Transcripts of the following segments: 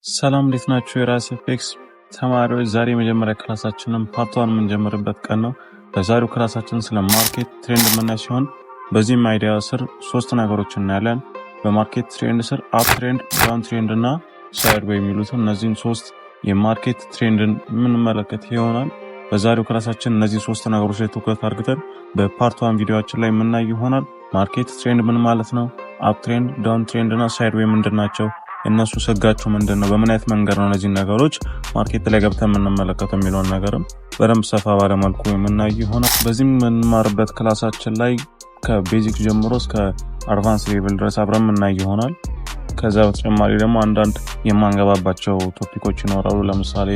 ሰላም እንዴት ናችሁ? የራስ ኤፌክስ ተማሪዎች ዛሬ የመጀመሪያ ክላሳችንን ፓርት 1 የምንጀምርበት ቀን ነው። በዛሬው ክላሳችን ስለ ማርኬት ትሬንድ የምናይ ሲሆን በዚህም አይዲያ ስር ሶስት ነገሮችን እናያለን። በማርኬት ትሬንድ ስር አፕ ትሬንድ፣ ዳውን ትሬንድ እና ሳይድ ዌይ የሚሉትን እነዚህን ሶስት የማርኬት ትሬንድን የምንመለከት ይሆናል። በዛሬው ክላሳችን እነዚህ ሶስት ነገሮች ላይ ትኩረት አድርገን በፓርት 1 ቪዲዮአችን ላይ የምናይ ይሆናል። ማርኬት ትሬንድ ምን ማለት ነው? አፕ ትሬንድ፣ ዳውን ትሬንድ እና ሳይድ ዌይ ምንድናቸው? እነሱ ሰጋቸው ምንድነው? በምን አይነት መንገድ ነው እነዚህ ነገሮች ማርኬት ላይ ገብተን የምንመለከተው የሚለውን ነገርም በደንብ ሰፋ ባለ መልኩ የምናይ ይሆናል። በዚህም የምንማርበት ክላሳችን ላይ ከቤዚክ ጀምሮ እስከ አድቫንስ ሌቭል ድረስ አብረን የምናይ ይሆናል። ከዛ በተጨማሪ ደግሞ አንዳንድ የማንገባባቸው ቶፒኮች ይኖራሉ። ለምሳሌ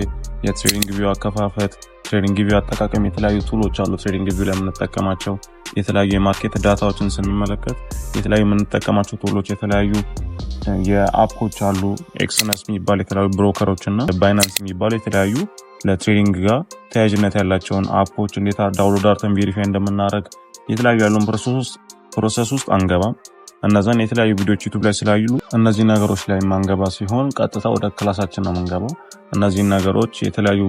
የትሬዲንግ ቪው አከፋፈት፣ ትሬዲንግ ቪው አጠቃቀም፣ የተለያዩ ቱሎች አሉ ትሬዲንግ ቪው ላይ የምንጠቀማቸው። የተለያዩ የማርኬት ዳታዎችን ስንመለከት የተለያዩ የምንጠቀማቸው ቱሎች የተለያዩ የአፖች አሉ። ኤክስነስ የሚባል የተለያዩ ብሮከሮች እና ባይናንስ የሚባሉ የተለያዩ ለትሬዲንግ ጋር ተያያዥነት ያላቸውን አፖች እንዴት ዳውንሎድ አድርገን ቬሪፋይ እንደምናደርግ የተለያዩ ያለውን ፕሮሰስ ውስጥ አንገባም። እነዛን የተለያዩ ቪዲዮዎች ዩቲዩብ ላይ ስላዩ እነዚህ ነገሮች ላይ ማንገባ ሲሆን ቀጥታ ወደ ክላሳችን ነው የምንገባው። እነዚህን ነገሮች የተለያዩ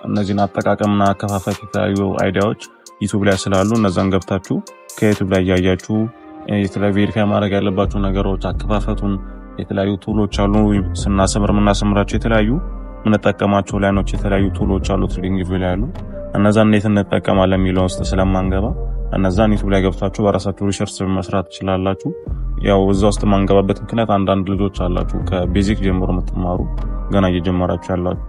እነዚህን አጠቃቀምና አከፋፈት የተለያዩ አይዲያዎች ዩቲዩብ ላይ ስላሉ እነዛን ገብታችሁ ከዩቲዩብ ላይ እያያችሁ የተለያዩ ቬሪፋይ ማድረግ ያለባችሁ ነገሮች አከፋፈቱን የተለያዩ ቱሎች አሉ። የምናሰምራቸው የተለያዩ የምንጠቀማቸው ላይኖች የተለያዩ ቱሎች አሉ ትሬዲንግ ቪው ላይ ያሉ። እነዛን እንዴት እንጠቀማለን የሚለው ውስጥ ስለማንገባ እነዛን ዩቲዩብ ላይ ገብታችሁ በራሳችሁ ሪሰርች መስራት ትችላላችሁ። ያው እዛ ውስጥ ማንገባበት ምክንያት አንዳንድ ልጆች አላችሁ ከቤዚክ ጀምሮ የምትማሩ ገና እየጀመራችሁ ያላችሁ፣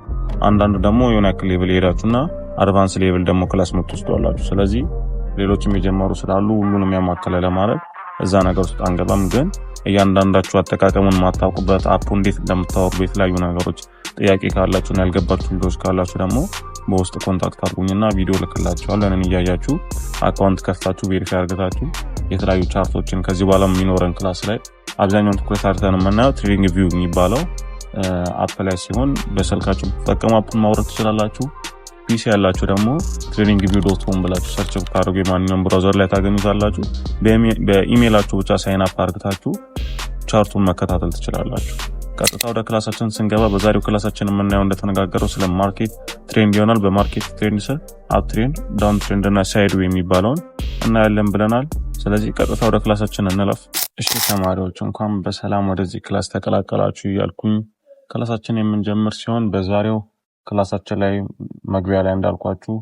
አንዳንድ ደግሞ የሆነ ያክል ሌቭል ሄዳችሁና አድቫንስ ሌቭል ደግሞ ክላስ የምትወስዱ አላችሁ። ስለዚህ ሌሎችም የጀመሩ ስላሉ ሁሉንም ያማከለ ለማድረግ እዛ ነገር ውስጥ አንገባም። ግን እያንዳንዳችሁ አጠቃቀሙን ማታውቁበት አፑ እንዴት እንደምታወቁ የተለያዩ ነገሮች ጥያቄ ካላችሁና ያልገባችሁ ልጆች ካላችሁ ደግሞ በውስጥ ኮንታክት አድርጉኝና ቪዲዮ ልክላችኋለሁ። እኔን እያያችሁ አካውንት ከፍታችሁ ቬሪፋይ አድርጋችሁ የተለያዩ ቻርቶችን ከዚህ በኋላ የሚኖረን ክላስ ላይ አብዛኛውን ትኩረት አድርገን የምናየው ትሬዲንግ ቪው የሚባለው አፕ ላይ ሲሆን በስልካችሁ ተጠቀሙ አፑን ማውረድ ትችላላችሁ። ፒሲ ያላችሁ ደግሞ tradingview.com ብላችሁ ሰርች ብታደርጉ የማንኛውም ብራውዘር ላይ ታገኙታላችሁ። በኢሜይላችሁ ብቻ ሳይን አፕ አድርጋችሁ ቻርቱን መከታተል ትችላላችሁ። ቀጥታ ወደ ክላሳችን ስንገባ በዛሬው ክላሳችን የምናየው እንደተነጋገረው ስለ ማርኬት ትሬንድ ይሆናል። በማርኬት ትሬንድ ስር አፕ ትሬንድ፣ ዳውን ትሬንድ እና ሳይድ ዌይ የሚባለውን እናያለን ብለናል። ስለዚህ ቀጥታ ወደ ክላሳችን እንለፍ። እሺ ተማሪዎች እንኳን በሰላም ወደዚህ ክላስ ተቀላቀላችሁ እያልኩኝ ክላሳችን የምንጀምር ሲሆን በዛሬው ክላሳችን ላይ መግቢያ ላይ እንዳልኳችሁ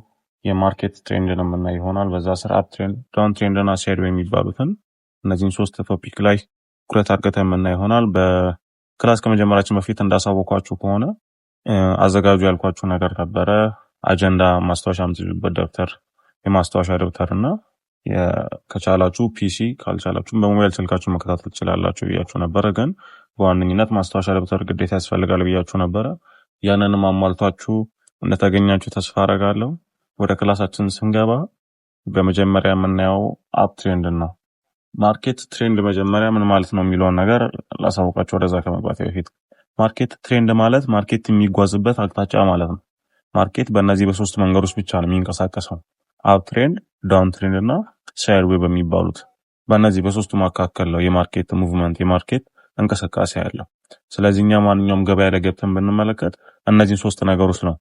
የማርኬት ትሬንድን የምናይ ይሆናል። በዛ ስር አፕ ትሬንድ፣ ዳውን ትሬንድ እና ሳይድ ዌይ የሚባሉትን እነዚህን ሶስት ቶፒክ ላይ ትኩረት አድርገን የምናይ ይሆናል። በክላስ ከመጀመራችን በፊት እንዳሳወኳችሁ ከሆነ አዘጋጁ ያልኳችሁ ነገር ነበረ። አጀንዳ፣ ማስታወሻ የምትይዙበት ደብተር፣ የማስታወሻ ደብተር እና ከቻላችሁ ፒሲ ካልቻላችሁ በሞባይል ስልካችሁ መከታተል ትችላላችሁ ብያችሁ ነበረ። ግን በዋነኝነት ማስታወሻ ደብተር ግዴታ ያስፈልጋል ብያችሁ ነበረ። ያንንም አሟልታችሁ እንደተገኛችሁ ተስፋ አደርጋለሁ። ወደ ክላሳችን ስንገባ በመጀመሪያ የምናየው አፕ ትሬንድ ነው። ማርኬት ትሬንድ መጀመሪያ ምን ማለት ነው የሚለውን ነገር ላሳውቃችሁ ወደዛ ከመግባቴ በፊት። ማርኬት ትሬንድ ማለት ማርኬት የሚጓዝበት አቅጣጫ ማለት ነው። ማርኬት በእነዚህ በሶስት መንገዶች ብቻ ነው የሚንቀሳቀሰው። አፕ ትሬንድ፣ ዳውን ትሬንድ እና ሳይድ ዌይ በሚባሉት በእነዚህ በሶስቱ መካከል ነው የማርኬት ሙቭመንት የማርኬት እንቅስቃሴ ያለው። ስለዚህ እኛ ማንኛውም ገበያ ላይ ገብተን ብንመለከት እነዚህን ሶስት ነገሮች ነው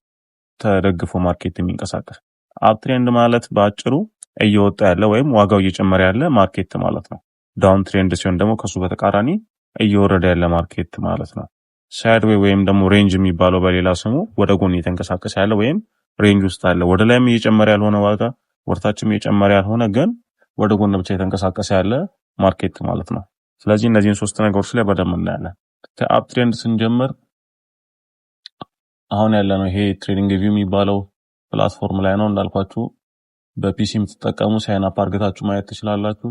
ተደግፎ ማርኬት የሚንቀሳቀስ። አፕ ትሬንድ ማለት በአጭሩ እየወጣ ያለ ወይም ዋጋው እየጨመረ ያለ ማርኬት ማለት ነው። ዳውን ትሬንድ ሲሆን ደግሞ ከሱ በተቃራኒ እየወረደ ያለ ማርኬት ማለት ነው። ሳይድ ዌይ ወይም ደግሞ ሬንጅ የሚባለው በሌላ ስሙ ወደ ጎን እየተንቀሳቀሰ ያለ ወይም ሬንጅ ውስጥ አለ። ወደ ላይም እየጨመረ ያልሆነ ዋጋ፣ ወርታችም እየጨመረ ያልሆነ ግን ወደ ጎን ብቻ እየተንቀሳቀሰ ያለ ማርኬት ማለት ነው። ስለዚህ እነዚህን ሶስት ነገሮች ላይ በደንብ እናያለን። ከአፕ ትሬንድ ስንጀምር አሁን ያለነው ይሄ ትሬዲንግ ቪው የሚባለው ፕላትፎርም ላይ ነው። እንዳልኳችሁ በፒሲ የምትጠቀሙ ሳይን አፕ አድርጋችሁ ማየት ትችላላችሁ።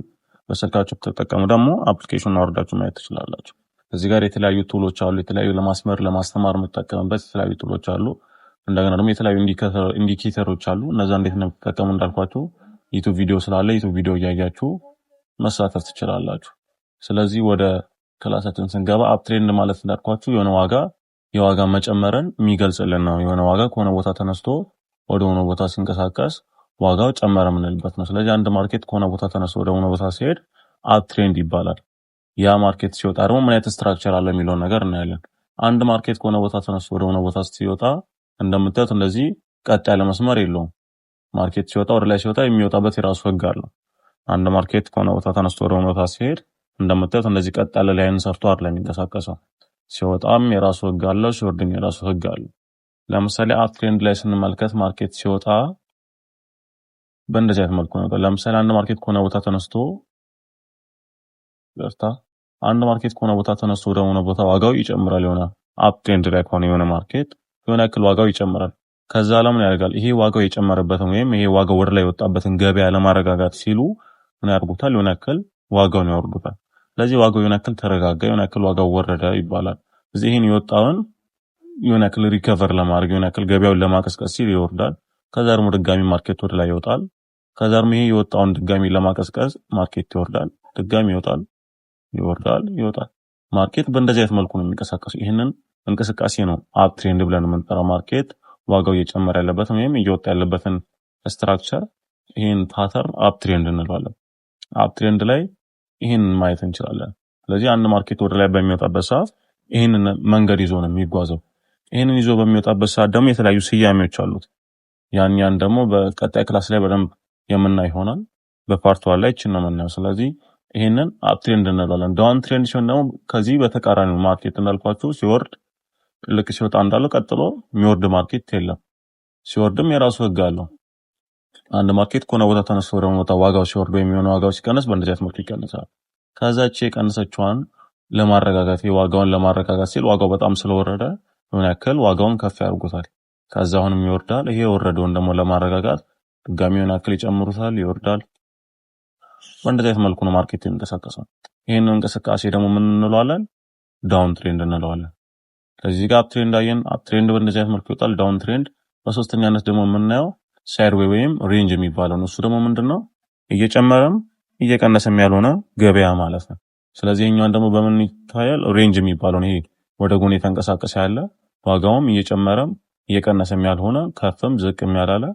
በስልካችሁ የምትጠቀሙ ደግሞ አፕሊኬሽኑን አውርዳችሁ ማየት ትችላላችሁ። እዚህ ጋር የተለያዩ ቱሎች አሉ። የተለያዩ ለማስተማር የምትጠቀምበት የተለያዩ ቱሎች አሉ። እንደገና ደግሞ የተለያዩ ኢንዲኬተሮች አሉ። እነዛ እንዴት ነው የምትጠቀሙ እንዳልኳችሁ ዩቲዩብ ቪዲዮ ስላለ ዩቲዩብ ቪዲዮ እያያችሁ መሳተፍ ትችላላችሁ። ስለዚህ ወደ ክላሳችን ስንገባ አፕ ትሬንድ ማለት እንዳልኳችሁ የዋጋ መጨመርን የሚገልጽልን ነው። የሆነ ዋጋ ከሆነ ቦታ ተነስቶ ወደ ሆነ ቦታ ሲንቀሳቀስ ዋጋው ጨመረ የምንልበት ነው። ስለዚህ አንድ ማርኬት ከሆነ ቦታ ተነስቶ ወደ ሆነ ቦታ ሲሄድ አፕ ትሬንድ ይባላል። ያ ማርኬት ሲወጣ ደግሞ ምን አይነት ስትራክቸር አለ የሚለውን ነገር እናያለን። አንድ ማርኬት ከሆነ ቦታ ተነስቶ ወደ ሆነ ቦታ ሲወጣ እንደምታዩት እንደዚህ ቀጥ ያለ መስመር የለውም። ማርኬት ሲወጣ ወደ ላይ ሲወጣ የሚወጣበት የራሱ ህግ አለው። አንድ ማርኬት ከሆነ ቦታ ተነስቶ ወደ ሆነ ቦታ ሲሄድ እንደምታዩት እንደዚህ ቀጥ ያለ ላይን ሰርቶ አይደለም የሚንቀሳቀሰው። ሲወጣም የራሱ ህግ አለው፣ ሲወርድም የራሱ ህግ አለው። ለምሳሌ አፕ ትሬንድ ላይ ስንመለከት ማርኬት ሲወጣ በእንደዚህ አይነት መልኩ ነው። ለምሳሌ አንድ ማርኬት ከሆነ ቦታ ተነስቶ ወደ ሆነ ቦታ ዋጋው ይጨምራል። የሆነ አፕ ትሬንድ ላይ ከሆነ የሆነ ማርኬት የሆነ ያክል ዋጋው ይጨምራል። ከዛ ለምን ያደርጋል? ይሄ ዋጋው የጨመረበትን ወይም ይሄ ዋጋው ወደ ላይ የወጣበትን ገበያ ለማረጋጋት ሲሉ ምን ያደርጉታል? የሆነ ያክል ዋጋውን ያወርዱታል። ስለዚህ ዋጋው የሆነ ያክል ተረጋጋ፣ የሆነ ያክል ዋጋው ወረደ ይባላል። ስለዚህ ይሄን የወጣውን የሆነ ያክል ሪከቨር ለማድረግ የሆነ ያክል ገበያውን ለማቀስቀስ ሲል ይወርዳል። ከዛ ደግሞ ድጋሚ ማርኬት ወደ ላይ ይወጣል። ከዛ ደግሞ ይሄ የወጣውን ድጋሚ ለማቀስቀስ ማርኬት ይወርዳል፣ ድጋሚ ይወጣል፣ ይወርዳል፣ ይወጣል። ማርኬት በእንደዚህ አይነት መልኩ ነው የሚንቀሳቀሰው። ይሄንን እንቅስቃሴ ነው አፕ ትሬንድ ብለን የምንጠራው። ማርኬት ዋጋው እየጨመረ ያለበትን ወይም እየወጣ ያለበትን ስትራክቸር ይሄን ፓተርን አፕ ትሬንድ እንለዋለን። አፕ ትሬንድ ላይ ይሄን ማየት እንችላለን። ስለዚህ አንድ ማርኬት ወደ ላይ በሚወጣበት ሰዓት ይሄንን መንገድ ይዞ ነው የሚጓዘው። ይሄንን ይዞ በሚወጣበት ሰዓት ደግሞ የተለያዩ ስያሜዎች አሉት። ያን ደግሞ በቀጣይ ክላስ ላይ በደንብ የምናይ ይሆናል። በፓርት 1 ላይ እቺን ነው የምናየው። ስለዚህ ይሄንን አፕ ትሬንድ እንለዋለን። ዳውን ትሬንድ ሲሆን ደግሞ ከዚህ በተቃራኒው ማርኬት እንዳልኳችሁ ሲወርድ ልክ ሲወጣ እንዳለው ቀጥሎ የሚወርድ ማርኬት የለም። ሲወርድም የራሱ ህግ አለው። አንድ ማርኬት ከሆነ ቦታ ተነስቶ ወደ ቦታ ዋጋው ሲወርድ ወይም የሆነ ዋጋው ሲቀንስ በእንደዚህ አይነት መልኩ ይቀንሳል። ከዛች የቀነሰችዋን ለማረጋጋት ዋጋውን ለማረጋጋት ሲል ዋጋው በጣም ስለወረደ የሆነ ያክል ዋጋውን ከፍ ያደርጉታል። ከዛ አሁንም ይወርዳል። ይሄ የወረደውን ደግሞ ለማረጋጋት ድጋሚ የሆነ ያክል ይጨምሩታል፣ ይወርዳል። በእንደዚህ አይነት መልኩ ነው ማርኬት የሚንቀሳቀሰው። ይሄን እንቅስቃሴ ደግሞ ምን እንለዋለን? ዳውን ትሬንድ እንለዋለን። ከዚህ ጋር አፕ ትሬንድ አየን። አፕ ትሬንድ በእንደዚህ አይነት መልኩ ይወጣል። ዳውን ትሬንድ በሶስተኛነት ደግሞ የምናየው ሳይድዌይ ወይም ሬንጅ የሚባለው ነው። እሱ ደግሞ ምንድነው? እየጨመረም እየቀነሰም ያልሆነ ገበያ ማለት ነው። ስለዚህ እኛን ደግሞ በምን ይታያል? ሬንጅ የሚባለው ነው። ይሄ ወደ ጎን የተንቀሳቀሰ ያለ ዋጋውም እየጨመረም እየቀነሰም ያልሆነ ከፍም ዝቅም ያላለ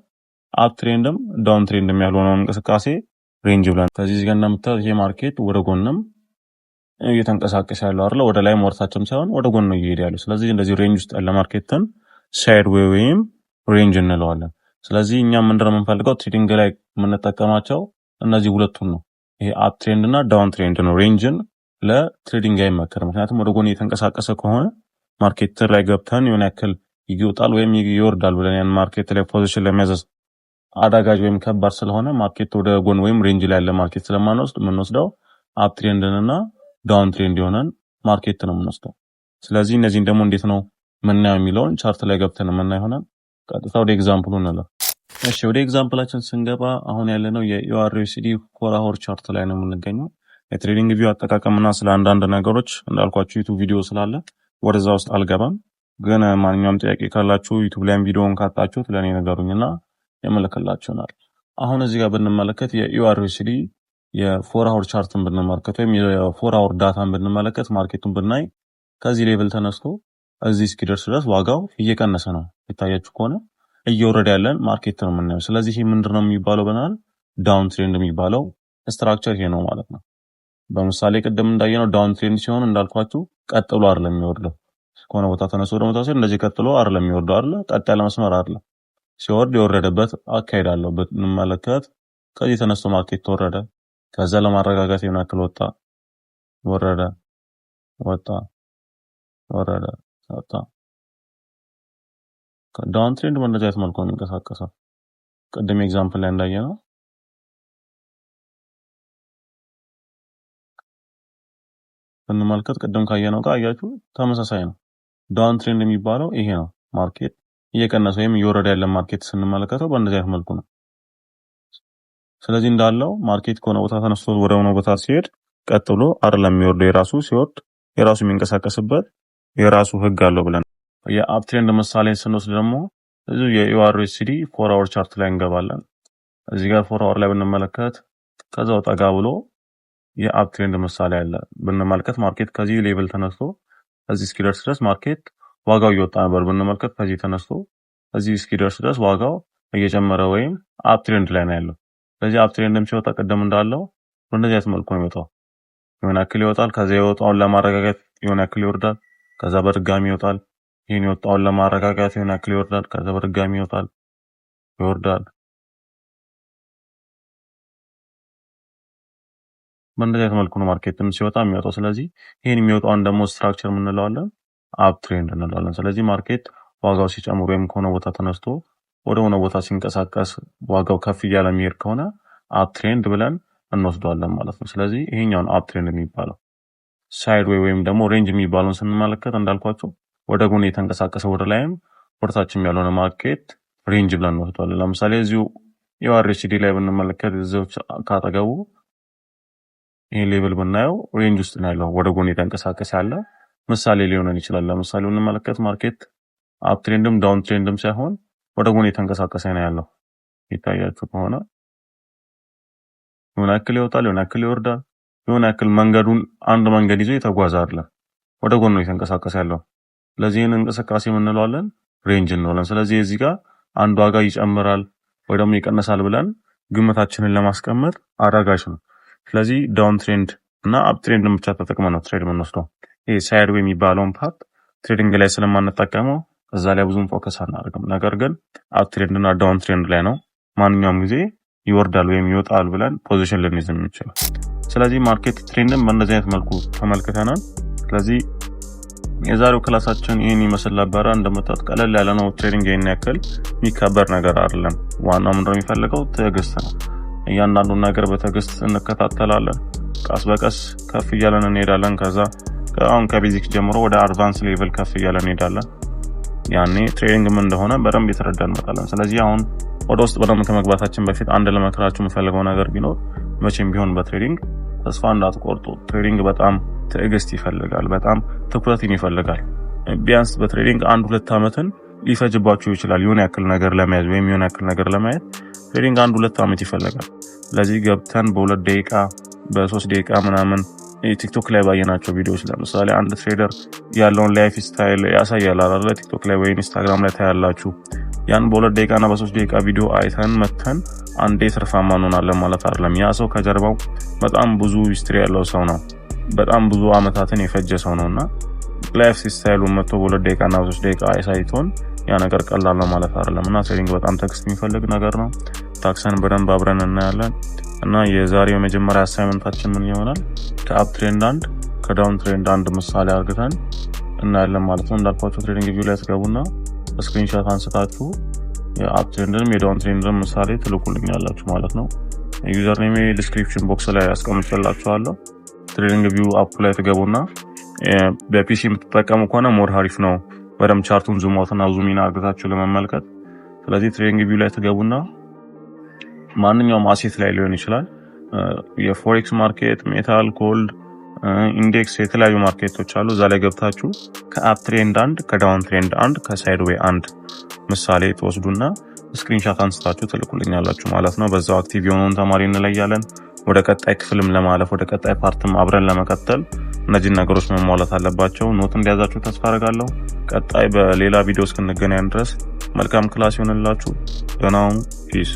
አፕ ትሬንድም ዳውን ትሬንድም ያልሆነ እንቅስቃሴ ሬንጅ ብለን ከዚህ ጋር እንደምታዩት ይሄ ማርኬት ወደ ጎንም እየተንቀሳቀሰ ያለው አይደል? ወደ ላይ ወርታችም ሳይሆን ወደ ጎን ነው እየሄደ ያለው። ስለዚህ እንደዚህ ሬንጅ ውስጥ ያለ ማርኬትን ሳይድዌይ ወይም ሬንጅ እንለዋለን። ስለዚህ እኛም ምንድነው የምንፈልገው ትሬዲንግ ላይ የምንጠቀማቸው እነዚህ ሁለቱን ነው። ይሄ አፕ ትሬንድ እና ዳውን ትሬንድ ነው። ሬንጅን ለትሬዲንግ አይመከርም። ምክንያቱም ወደ ጎን እየተንቀሳቀሰ ከሆነ ማርኬት ላይ ገብተን የሆነ ያክል ይወጣል ወይም ይወርዳል ብለን ያን ማርኬት ላይ ፖዚሽን ለመያዝ አዳጋጅ ወይም ከባድ ስለሆነ ማርኬት ወደ ጎን ወይም ሬንጅ ላይ ያለ ማርኬት ስለማንወስድ የምንወስደው አፕ ትሬንድንና ዳውን ትሬንድ የሆነን ማርኬት ነው የምንወስደው። ስለዚህ እነዚህን ደግሞ እንዴት ነው ምናየው የሚለውን ቻርት ላይ ገብተን ምናየው ይሆናል። ቀጥታ ወደ ኤግዛምፕሉ እንለፍ። እሺ ወደ ኤግዛምፕላችን ስንገባ አሁን ያለነው የዩአርዩኤስዲ 4 አወር ቻርት ላይ ነው የምንገኘው። የትሬዲንግ ቪው አጠቃቀምና ስለ አንዳንድ ነገሮች እንዳልኳችሁ ዩቲዩብ ቪዲዮ ስላለ ወደዛ ውስጥ አልገባም። ግን ማንኛውም ጥያቄ ካላችሁ ዩቲዩብ ላይም ቪዲዮውን ካጣችሁት ለኔ ነገሩኝና የመለከላችሁናል። አሁን እዚህ ጋር ብንመለከት የዩአርዩኤስዲ የ4 አወር ቻርትን ብንመለከት ወይም የ4 አወር ዳታን ብንመለከት ማርኬቱን ብናይ ከዚህ ሌቭል ተነስቶ እዚህ እስኪደርስ ድረስ ዋጋው እየቀነሰ ነው። ይታያችሁ ከሆነ እየወረደ ያለን ማርኬት ነው የምናየው። ስለዚህ ይሄ ምንድነው የሚባለው ብናል? ዳውን ትሬንድ የሚባለው ስትራክቸር ይሄ ነው ማለት ነው። በምሳሌ ቅድም እንዳየነው ዳውን ትሬንድ ሲሆን እንዳልኳችሁ ቀጥሎ አይደለም የሚወርደው። ከሆነ ቦታ ተነስቶ ወደ ቦታ ሲሆን እንደዚህ ቀጥሎ አይደለም የሚወርደው አይደል? ቀጥ ያለ መስመር አይደለም። ሲወርድ የወረደበት አካሄድ አለው ብንመለከት ከዚህ ተነስቶ ማርኬት ተወረደ። ከዛ ለማረጋጋት የሆነ ያክል ወጣ፣ ወረደ፣ ወጣ፣ ወረደ፣ ወጣ። ዳውን ትሬንድ በእንደዚህ አይነት መልኩ ነው የሚንቀሳቀሰው። ቅድም ኤግዛምፕል ላይ እንዳየነው ብንመለከት ቅድም ካየነው ጋር አያችሁ ተመሳሳይ ነው። ዳውን ትሬንድ የሚባለው ይሄ ነው። ማርኬት እየቀነሰ ወይም እየወረደ ያለ ማርኬት ስንመለከተው በእንደዚህ አይነት መልኩ ነው። ስለዚህ እንዳለው ማርኬት ከሆነ ቦታ ተነስቶ ወደ ሆነ ቦታ ሲሄድ ቀጥሎ አይደለም የሚወርደው። የራሱ ሲወርድ የራሱ የሚንቀሳቀስበት የራሱ ህግ አለው ብለን የአፕ ትሬንድ ምሳሌ ስንወስድ ደግሞ እዚህ የዩአርዩኤስዲ 4 አወር ቻርት ላይ እንገባለን። እዚህ ጋር 4 አወር ላይ ብንመለከት ከዛው ጠጋ ብሎ የአፕ ትሬንድ ምሳሌ አለ ብንመለከት ማርኬት ከዚህ ሌቭል ተነስቶ እዚህ እስኪደርስ ድረስ ማርኬት ዋጋው እየወጣ ነበር ብንመለከት ከዚህ ተነስቶ እዚህ እስኪደርስ ድረስ ዋጋው እየጨመረ ወይም አፕ ትሬንድ ላይ ነው ያለው። ስለዚህ አፕ ትሬንድም ሲወጣ ቀደም እንዳለው በእንደዚህ አይነት መልኩ ነው የሚወጣው። የሆነ ያክል ይወጣል፣ ከዛ የወጣውን ለማረጋጋት የሆነ ያክል ይወርዳል፣ ከዛ በድጋሚ ይወጣል። ይሄን የወጣውን ለማረጋጋት የሆነ ያክል ይወርዳል። ከዛ በድጋሚ ይወጣል፣ ይወርዳል። በእንደዚህ አይነት መልኩ ነው ማርኬትም ሲወጣ የሚወጣው። ስለዚህ ይሄን የሚወጣውን ደግሞ ስትራክቸር ምን እንለዋለን? አፕ ትሬንድ እንለዋለን። ስለዚህ ማርኬት ዋጋው ሲጨምር ወይም ከሆነ ቦታ ተነስቶ ወደ ሆነ ቦታ ሲንቀሳቀስ ዋጋው ከፍ እያለ የሚሄድ ከሆነ አፕ ትሬንድ ብለን እንወስደዋለን ማለት ነው። ስለዚህ ይሄኛውን አፕ ትሬንድ የሚባለው ሳይድ ወይም ደግሞ ሬንጅ የሚባለውን ስንመለከት እንዳልኳቸው ወደ ጎን የተንቀሳቀሰ ወደ ላይም ወደታችም ያልሆነ ማርኬት ሬንጅ ብለን እንወስደዋለን። ለምሳሌ እዚሁ የአርኤስዲ ላይ ብንመለከት እዚሁ ካጠገቡ ይሄ ሌቭል ብናየው ሬንጅ ውስጥ ነው ያለው፣ ወደ ጎን የተንቀሳቀሰ ያለ ምሳሌ ሊሆነን ይችላል። ለምሳሌ ብንመለከት ማርኬት አፕ ትሬንድም ዳውን ትሬንድም ሳይሆን ወደ ጎን የተንቀሳቀሰ ነው ያለው። ይታያችሁ ከሆነ የሆነ ያክል ይወጣል፣ የሆነ ያክል ይወርዳል፣ የሆነ ያክል መንገዱን አንድ መንገድ ይዞ የተጓዘ አይደለም፣ ወደ ጎን ነው የተንቀሳቀሰ ያለው። ስለዚህ ይህን እንቅስቃሴ የምንለዋለን ሬንጅ እንለዋለን። ስለዚህ እዚህ ጋር አንድ ዋጋ ይጨምራል ወይ ደግሞ ይቀንሳል ብለን ግምታችንን ለማስቀመጥ አዳጋች ነው። ስለዚህ ዳውን ትሬንድ እና አፕ ትሬንድን ብቻ ተጠቅመን ነው ትሬድ የምንወስደው። ይሄ ሳይድ ዌይ የሚባለውን ፓርት ትሬዲንግ ላይ ስለማንጠቀመው እዛ ላይ ብዙም ፎከስ አናደርግም። ነገር ግን አፕ ትሬንድ እና ዳውን ትሬንድ ላይ ነው ማንኛውም ጊዜ ይወርዳል ወይም ይወጣል ብለን ፖዚሽን ልንይዝ የምንችለው። ስለዚህ ማርኬት ትሬንድን በእንደዚህ አይነት መልኩ ተመልክተናል። ስለዚህ የዛሬው ክላሳችን ይህን ይመስል ነበረ። እንደምታዩት ቀለል ያለ ነው። ትሬዲንግ ይህን ያክል የሚከበር ነገር አይደለም። ዋናው ምንድነው የሚፈልገው? ትዕግስት ነው። እያንዳንዱን ነገር በትዕግስት እንከታተላለን። ቀስ በቀስ ከፍ እያለን እንሄዳለን። ከዛ አሁን ከቤዚክ ጀምሮ ወደ አድቫንስ ሌቭል ከፍ እያለን እንሄዳለን። ያኔ ትሬዲንግ ምን እንደሆነ በደንብ የተረዳን እንመጣለን። ስለዚህ አሁን ወደ ውስጥ በደንብ ከመግባታችን በፊት አንድ ለመከራችሁ የምፈልገው ነገር ቢኖር መቼም ቢሆን በትሬዲንግ ተስፋ እንዳትቆርጡ። ትሬዲንግ በጣም ትዕግስት ይፈልጋል፣ በጣም ትኩረትን ይፈልጋል። ቢያንስ በትሬዲንግ 1-2 ዓመትን ሊፈጅባችሁ ይችላል የሆነ ያክል ነገር ለመያዝ ወይም የሆነ ያክል ነገር ለማየት ትሬዲንግ 1-2 ዓመት ይፈልጋል። ለዚህ ገብተን በ2 ደቂቃ በ3 ደቂቃ ምናምን ቲክቶክ ላይ ባየናቸው ቪዲዮዎች ለምሳሌ አንድ ትሬደር ያለውን ላይፍ ስታይል ያሳያል አይደል? ቲክቶክ ላይ ወይ ኢንስታግራም ላይ ታያላችሁ። ያን በ2 ደቂቃና በ3 ደቂቃ ቪዲዮ አይተን መተን አንዴ ትርፋማ እንሆናለን ማለት አይደለም። ያ ሰው ከጀርባው በጣም ብዙ ሂስትሪ ያለው ሰው ነው፣ በጣም ብዙ አመታትን የፈጀ ሰው ነውና ላይፍ ስታይሉን መጥቶ በ2 ደቂቃና በ3 ደቂቃ አይሳይቶን ያ ነገር ቀላል ነው ማለት አይደለም። እና ትሬዲንግ በጣም ትዕግስት የሚፈልግ ነገር ነው። ታክሰን በደንብ አብረን እናያለን። እና የዛሬው የመጀመሪያ አሳይመንታችን ምን ይሆናል? ከአፕ ትሬንድ አንድ ከዳውን ትሬንድ አንድ ምሳሌ አድርገን እናያለን ማለት ነው። እንዳልኳችሁ ትሬዲንግ ቪው ላይ ትገቡና ስክሪንሾት አንስታችሁ የአፕ ትሬንድንም የዳውን ትሬንድንም ምሳሌ ትልኩልኛላችሁ ማለት ነው። ዩዘር ኔም ዲስክሪፕሽን ቦክስ ላይ አስቀምጬላችኋለሁ። ትሬዲንግ ቪው አፕ ላይ ትገቡና በፒሲ የምትጠቀሙ ከሆነ ሞር አሪፍ ነው፣ በደምብ ቻርቱን ዙም አውት እና ዙም ኢን አድርጋችሁ ለመመልከት። ስለዚህ ትሬዲንግ ቪው ላይ ትገቡና ማንኛውም አሴት ላይ ሊሆን ይችላል፣ የፎሬክስ ማርኬት፣ ሜታል፣ ጎልድ፣ ኢንዴክስ የተለያዩ ማርኬቶች አሉ። እዛ ላይ ገብታችሁ ከአፕ ትሬንድ አንድ ከዳውን ትሬንድ አንድ ከሳይድ ዌይ አንድ ምሳሌ ትወስዱና ስክሪንሾት አንስታችሁ ትልኩልኛላችሁ ማለት ነው። በዛው አክቲቭ የሆነውን ተማሪ እንለያለን። ወደ ቀጣይ ክፍልም ለማለፍ ወደ ቀጣይ ፓርትም አብረን ለመቀጠል እነዚህ ነገሮች መሟላት አለባቸው። ኖት እንዲያዛችሁ ተስፋ አደርጋለሁ። ቀጣይ በሌላ ቪዲዮ እስክንገናኝ ድረስ መልካም ክላስ ይሆንላችሁ። ደህና ሁኑ። ፒስ